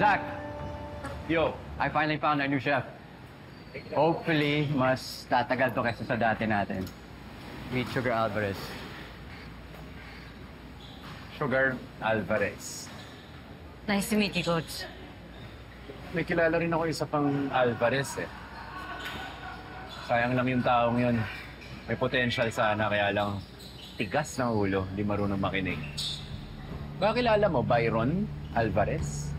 Zach! Yo, I finally found a new chef. Hopefully, mas tatagal to kaysa sa dati natin. Meet Sugar Alvarez. Sugar Alvarez. Nice to meet you, Coach. May kilala rin ako isa pang Alvarez eh. Sayang lang yung taong yun. May potential sana, kaya lang tigas ng ulo, di marunong makinig. Baka kilala mo, Byron Alvarez?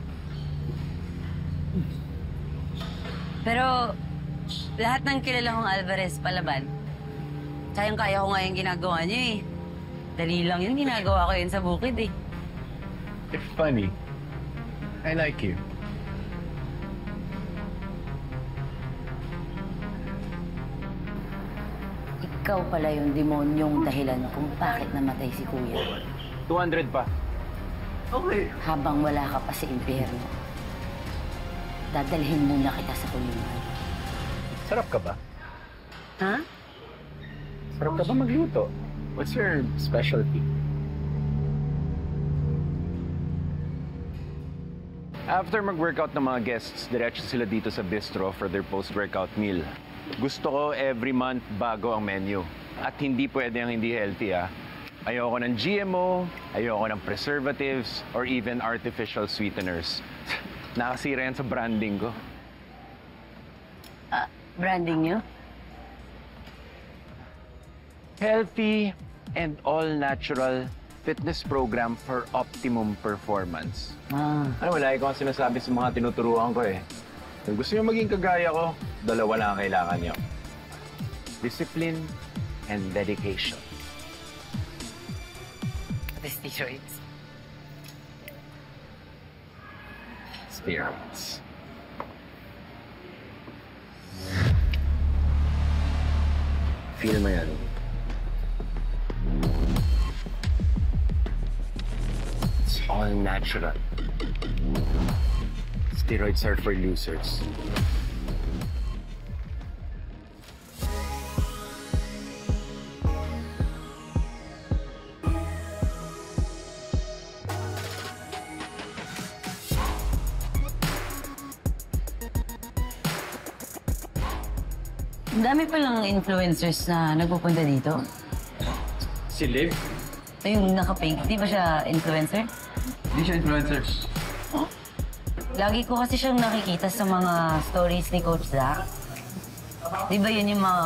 Pero lahat ng kilala kong Alvarez palaban. Kayang-kaya ko nga yung ginagawa niyo eh. Dali lang yun, ginagawa ko yun sa bukid eh. It's funny. I like you. Ikaw pala yung demonyong dahilan kung bakit namatay si Kuya. 200 pa. Okay. Habang wala ka pa sa impyerno, dadalhin muna kita sa kulungan. Sarap ka ba? Ha? Sarap ka ba magluto? What's your specialty? After mag-workout ng mga guests, diretso sila dito sa bistro for their post-workout meal. Gusto ko every month bago ang menu. At hindi pwede ang hindi healthy, ah. Ayoko ng GMO, ayoko ng preservatives, or even artificial sweeteners. Nakasira yan sa branding ko. Branding niyo? Healthy and all-natural fitness program for optimum performance. Ano, wala ko ang sinasabi sa mga tinuturuan ko eh. Kung gusto nyo maging kagaya ko, dalawa lang ang kailangan nyo. Discipline and dedication. Steroids. Steroids. Feel mo yan. It's all natural. Steroids are for losers. Ang dami palang influencers na nagpupunta dito. Si Liv? Yung naka-pink, di ba siya influencer? Hindi siya influencer. Lagi ko kasi siyang nakikita sa mga stories ni Coach Zach. Di ba yun yung mga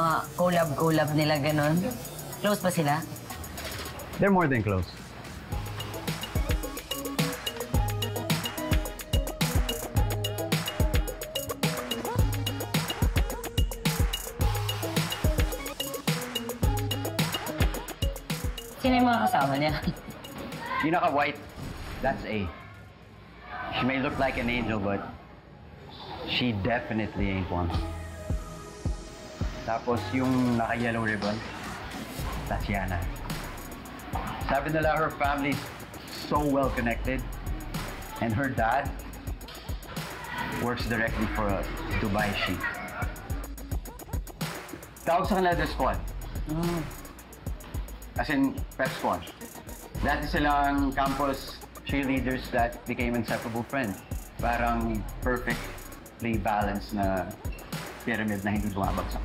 collab nila ganon? Close pa sila? They're more than close. Sino yung mga kasama niya? Yung naka-white, that's A. She may look like an angel, but she definitely ain't one. Tapos yung naka-yellow ribbon, that's Yana. Sabi nila her family's so well-connected, and her dad works directly for a Dubai Sheik. Tawag sa kanila the squad. As in, pep squad. Dati silang campus cheerleaders that became inseparable friends. Parang perfectly balanced na pyramid na hindi bumabagsak.